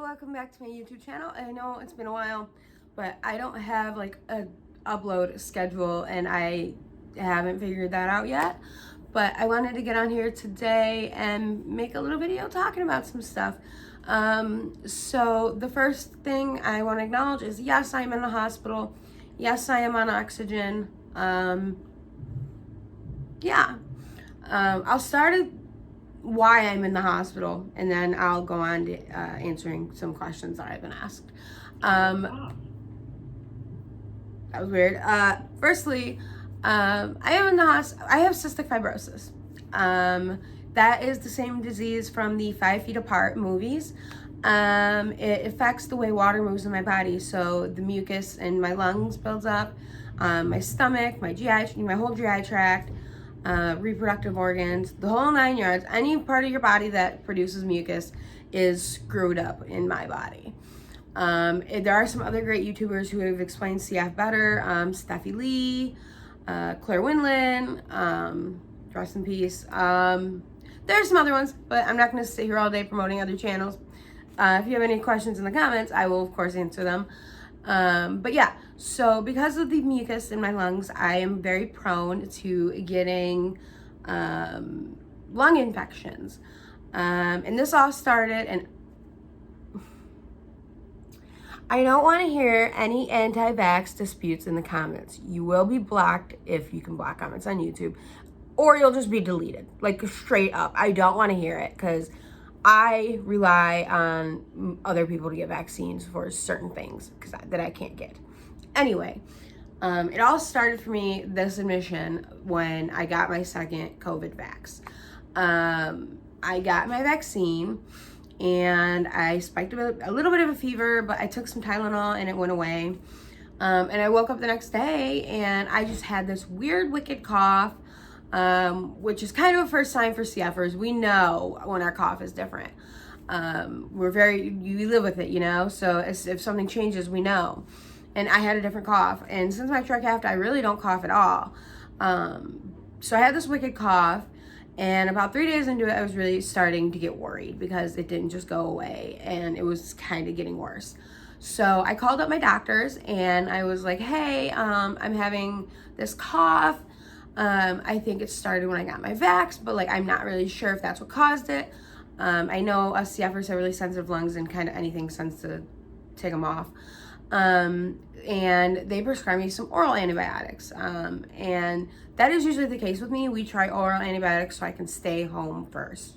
welcome back to my YouTube channel. I know it's been a while, but I don't have like a upload schedule and I haven't figured that out yet. But I wanted to get on here today and make a little video talking about some stuff. So the first thing I want to acknowledge is yes, I'm in the hospital. Yes, I am on oxygen. I'll start at why I'm in the hospital, and then I'll go on to answering some questions that I've been asked. That was weird. Firstly, I am in the hospital. I have cystic fibrosis. That is the same disease from the 5 Feet Apart movies. It affects the way water moves in my body, so the mucus in my lungs builds up, my stomach, my GI, my whole GI tract. Reproductive organs, the whole 9 yards. Any part of your body that produces mucus is screwed up in my body. There are some other great YouTubers who have explained CF better. Steffi Lee, Claire Winland, rest in peace. There are some other ones, but I'm not going to sit here all day promoting other channels. If you have any questions in the comments, I will of course answer them. But yeah, so because of the mucus in my lungs, I am very prone to getting lung infections. And this all started, and I don't want to hear any anti-vax disputes in the comments. You will be blocked if you can block comments on YouTube, or you'll just be deleted, like straight up. I don't want to hear it because I rely on other people to get vaccines for certain things that I can't get. Anyway, it all started for me, this admission, when I got my second COVID vax. I got my vaccine and I spiked a little bit of a fever, but I took some Tylenol and it went away. And I woke up the next day and I just had this weird, wicked cough. Which is kind of a first sign for CFers. We know when our cough is different. We live with it, you know? So if something changes, we know. And I had a different cough. And since my Trikafta, I really don't cough at all. So I had this wicked cough. And about 3 days into it, I was really starting to get worried because it didn't just go away. And it was kind of getting worse. So I called up my doctors and I was like, hey, I'm having this cough. I think it started when I got my vax, but like I'm not really sure if that's what caused it. I know us CFers have really sensitive lungs and kind of anything tends to take them off. And they prescribed me some oral antibiotics. And that is usually the case with me. We try oral antibiotics so I can stay home first.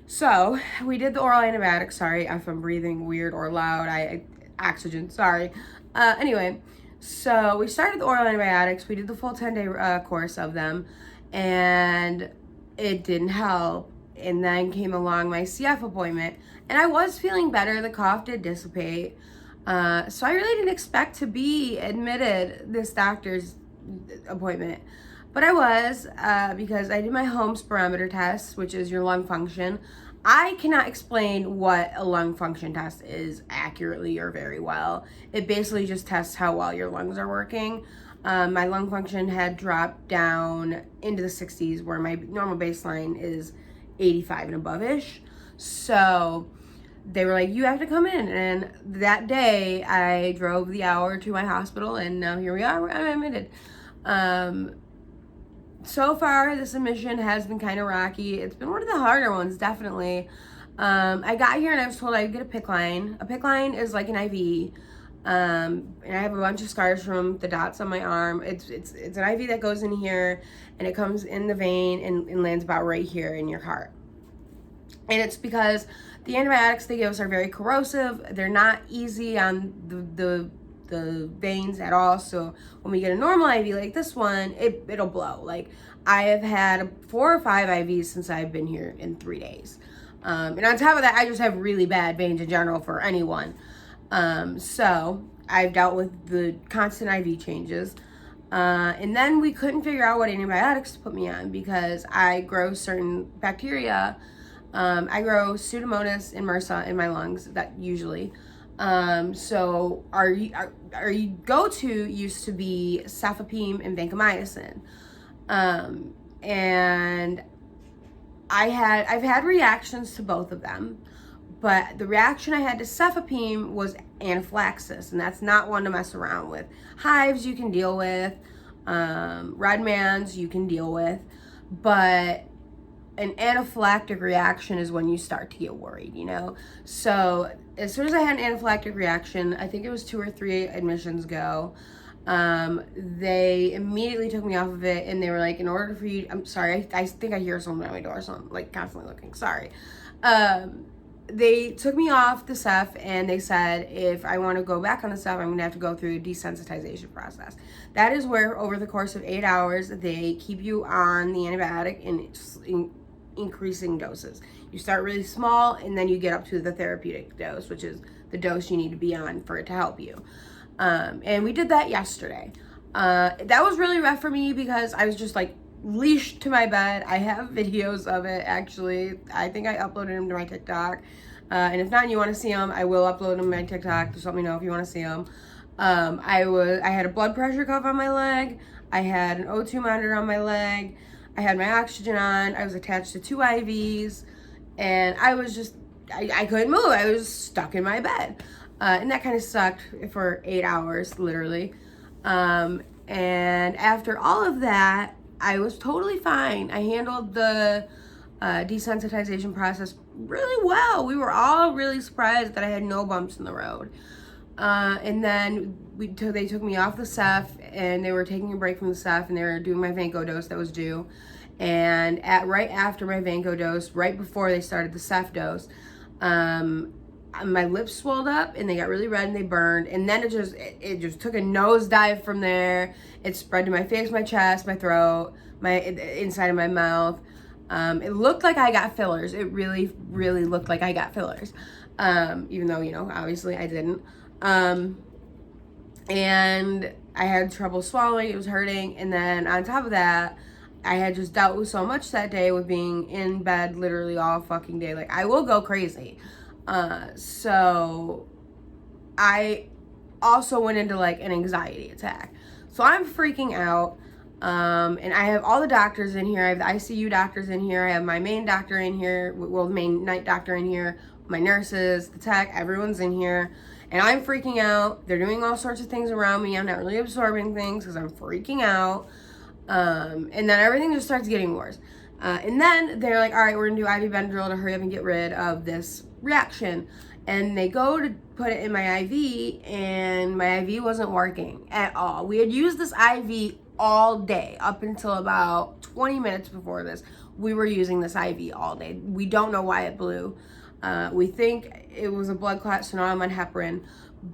So we did the oral antibiotics. Sorry if I'm breathing weird or loud. Oxygen, sorry. Anyway. So we started the oral antibiotics. We did the full 10-day course of them, and it didn't help. And then came along my CF appointment, and I was feeling better. The cough did dissipate. So I really didn't expect to be admitted this doctor's appointment. But I was, because I did my home spirometer test, which is your lung function. I cannot explain what a lung function test is accurately or very well. It basically just tests how well your lungs are working. My lung function had dropped down into the 60s, where my normal baseline is 85 and above-ish. So they were like, you have to come in. And that day, I drove the hour to my hospital, and now here we are. I'm admitted. So far, this admission has been kind of rocky. It's been one of the harder ones, definitely. I got here and I was told I'd get a PICC line. A PICC line is like an IV. And I have a bunch of scars from the dots on my arm. It's an IV that goes in here and it comes in the vein and lands about right here in your heart. And it's because the antibiotics they give us are very corrosive. They're not easy on the veins at all. So when we get a normal IV like this one, it'll blow. Like I have had 4 or 5 IVs since I've been here in 3 days. And on top of that, I just have really bad veins in general for anyone. So I've dealt with the constant IV changes. And then we couldn't figure out what antibiotics to put me on because I grow certain bacteria. I grow Pseudomonas and MRSA in my lungs, that usually. So our go-to used to be cefepime and vancomycin. And I've had reactions to both of them, but the reaction I had to cefepime was anaphylaxis, and that's not one to mess around with. Hives you can deal with, red mans you can deal with, but an anaphylactic reaction is when you start to get worried, you know? So as soon as I had an anaphylactic reaction, I think it was 2 or 3 admissions ago, they immediately took me off of it, and they were like, in order for you, I'm sorry, I think I hear someone at my door, so I'm like constantly looking, sorry. They took me off the Ceph, and they said if I want to go back on the Ceph, I'm gonna have to go through a desensitization process. That is where over the course of 8 hours, they keep you on the antibiotic in increasing doses. You start really small, and then you get up to the therapeutic dose, which is the dose you need to be on for it to help you. And we did that yesterday. That was really rough for me because I was just like leashed to my bed. I have videos of it, actually. I think I uploaded them to my TikTok. And if not, and you want to see them, I will upload them to my TikTok. Just let me know if you want to see them. I had a blood pressure cuff on my leg. I had an O2 monitor on my leg. I had my oxygen on. I was attached to 2 IVs. And I was just, I couldn't move. I was stuck in my bed. And that kind of sucked for 8 hours, literally. And after all of that, I was totally fine. I handled the desensitization process really well. We were all really surprised that I had no bumps in the road. And then they took me off the Ceph, and they were taking a break from the Ceph, and they were doing my Vanco dose that was due. And right after my Vanco dose, right before they started the Ceph dose, my lips swelled up, and they got really red, and they burned. And then it just took a nosedive from there. It spread to my face, my chest, my throat, my inside of my mouth. It looked like I got fillers. It really, really looked like I got fillers. Even though, you know, obviously I didn't. And I had trouble swallowing. It was hurting. And then on top of that, I had just dealt with so much that day with being in bed literally all fucking day. Like, I will go crazy. So I also went into like an anxiety attack. So I'm freaking out. And I have all the doctors in here. I have the ICU doctors in here. I have my main doctor in here. Well, the main night doctor in here. My nurses, the tech, everyone's in here. And I'm freaking out. They're doing all sorts of things around me. I'm not really absorbing things because I'm freaking out. And then everything just starts getting worse. And then they're like, all right, we're gonna do IV Benadryl to hurry up and get rid of this reaction. And they go to put it in my IV, and my IV wasn't working at all. We had used this IV all day up until about 20 minutes before this. We were using this IV all day. We don't know why it blew. We think it was a blood clot, so now I'm on heparin.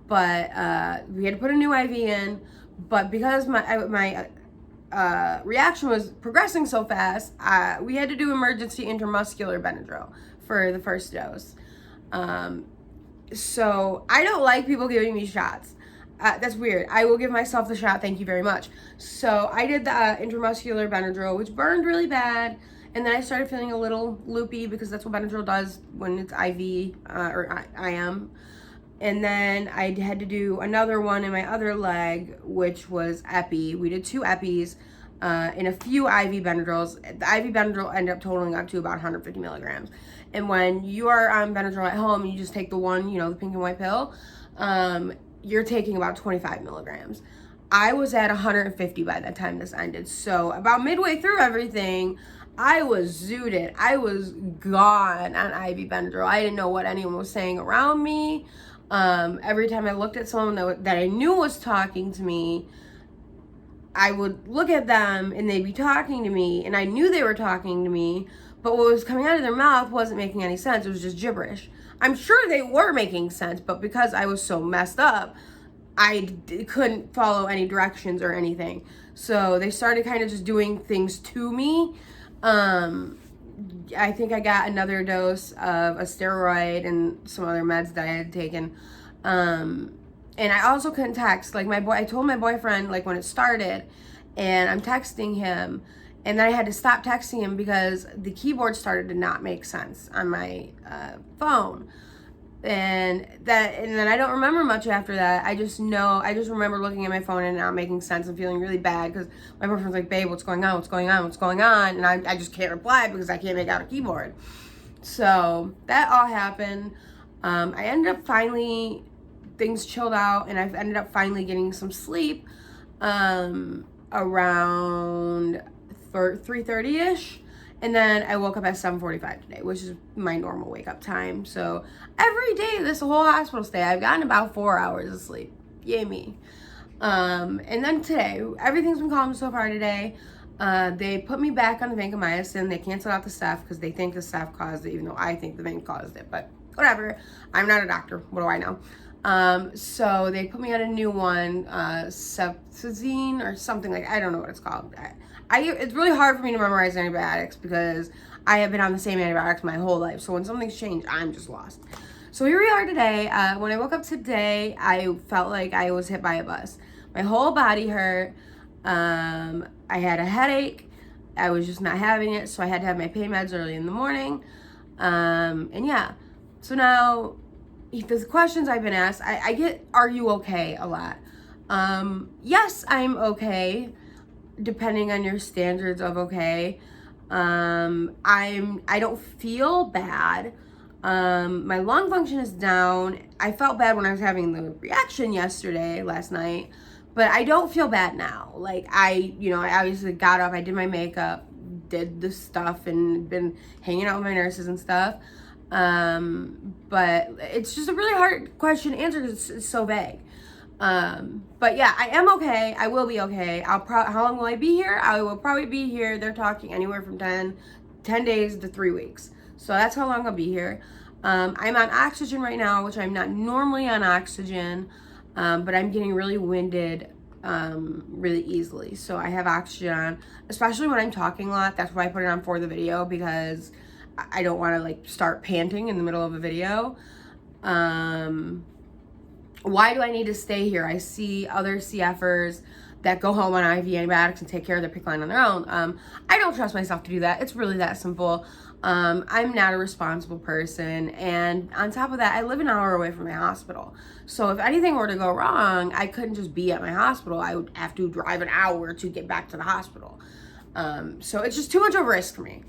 But we had to put a new IV in. But because my reaction was progressing so fast, we had to do emergency intramuscular Benadryl for the first dose. So I don't like people giving me shots. That's weird. I will give myself the shot, thank you very much. So I did the intramuscular Benadryl, which burned really bad. And then I started feeling a little loopy because that's what Benadryl does when it's IV or IM. And then I had to do another one in my other leg, which was Epi. We did 2 Epis and a few IV Benadryls. The IV Benadryl ended up totaling up to about 150 milligrams. And when you are on Benadryl at home, you just take the one, you know, the pink and white pill, you're taking about 25 milligrams. I was at 150 by the time this ended. So about midway through everything, I was zooted. I was gone on IV Benadryl. I didn't know what anyone was saying around me. Every time I looked at someone that I knew was talking to me, I would look at them and they'd be talking to me, and I knew they were talking to me, but what was coming out of their mouth wasn't making any sense. It was just gibberish. I'm sure they were making sense, but because I was so messed up, I couldn't follow any directions or anything. So they started kind of just doing things to me. I think I got another dose of a steroid and some other meds that I had taken. And I also couldn't text. Like I told my boyfriend like when it started, and I'm texting him, and then I had to stop texting him because the keyboard started to not make sense on my phone. And then I don't remember much after that. I just remember looking at my phone and not making sense and feeling really bad because my boyfriend's like, babe, what's going on? What's going on? What's going on? And I just can't reply because I can't make out a keyboard. So that all happened. I ended up finally, things chilled out, and I've ended up finally getting some sleep around 3:30ish. And then I woke up at 7:45 today, which is my normal wake up time. So every day this whole hospital stay, I've gotten about 4 hours of sleep. Yay me. And then today, everything's been calm so far today. They put me back on the vancomycin. They canceled out the Ceph because they think the Ceph caused it, even though I think the vanc caused it. But whatever. I'm not a doctor. What do I know? So they put me on a new one, Cefazine or something like, I don't know what it's called. It's really hard for me to memorize antibiotics because I have been on the same antibiotics my whole life. So when something's changed, I'm just lost. So here we are today. When I woke up today, I felt like I was hit by a bus. My whole body hurt. I had a headache. I was just not having it. So I had to have my pain meds early in the morning. And yeah, so now the questions I've been asked, I get, are you okay a lot? Yes, I'm okay, depending on your standards of okay. I don't feel bad. My lung function is down. I felt bad when I was having the reaction last night, but I don't feel bad now. Like I obviously got up, I did my makeup, did the stuff, and been hanging out with my nurses and stuff. But it's just a really hard question to answer because it's so vague. But yeah, I am okay. I will be okay. How long will I be here? I will probably be here. They're talking anywhere from 10 days to 3 weeks. So that's how long I'll be here. I'm on oxygen right now, which I'm not normally on oxygen. But I'm getting really winded, really easily. So I have oxygen on, especially when I'm talking a lot. That's why I put it on for the video, because I don't want to like start panting in the middle of a video. Why do I need to stay here? I see other CFers that go home on IV antibiotics and take care of their PICC line on their own. I don't trust myself to do that. It's really that simple. I'm not a responsible person. And on top of that, I live an hour away from my hospital. So if anything were to go wrong, I couldn't just be at my hospital. I would have to drive an hour to get back to the hospital. So it's just too much of a risk for me.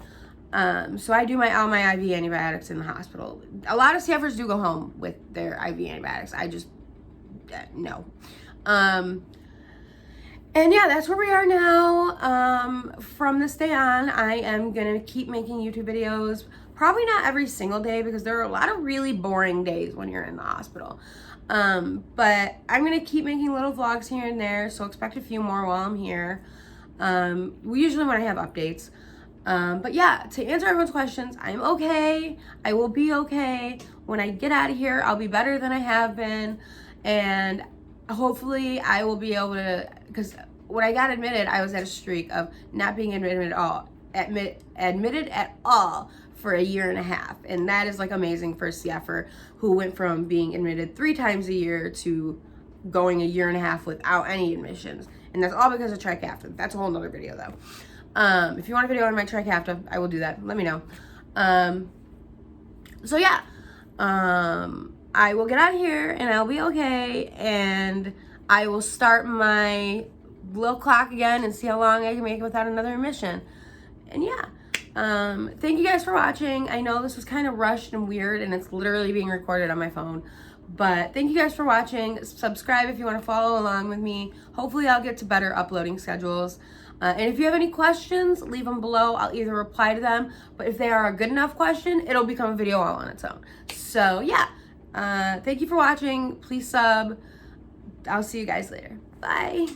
So I do all my IV antibiotics in the hospital. A lot of CFers do go home with their IV antibiotics. I just, no. And yeah, that's where we are now. From this day on, I am gonna keep making YouTube videos. Probably not every single day, because there are a lot of really boring days when you're in the hospital. But I'm gonna keep making little vlogs here and there, so expect a few more while I'm here. Usually when I have updates. But yeah, to answer everyone's questions, I'm okay. I will be okay. When I get out of here, I'll be better than I have been. And hopefully I will be able to, because when I got admitted, I was at a streak of not being admitted at all for a year and a half. And that is like amazing for a CFer who went from being admitted 3 times a year to going a year and a half without any admissions. And that's all because of Trikafta. That's a whole nother video though. If you want a video on my Trikafta, I will do that. Let me know. So yeah, I will get out of here and I'll be okay. And I will start my little clock again and see how long I can make it without another admission. And yeah, thank you guys for watching. I know this was kind of rushed and weird, and it's literally being recorded on my phone. But thank you guys for watching. Subscribe if you want to follow along with me. Hopefully I'll get to better uploading schedules. And if you have any questions, leave them below. I'll either reply to them, but if they are a good enough question, it'll become a video all on its own. So yeah, thank you for watching. Please sub. I'll see you guys later. Bye.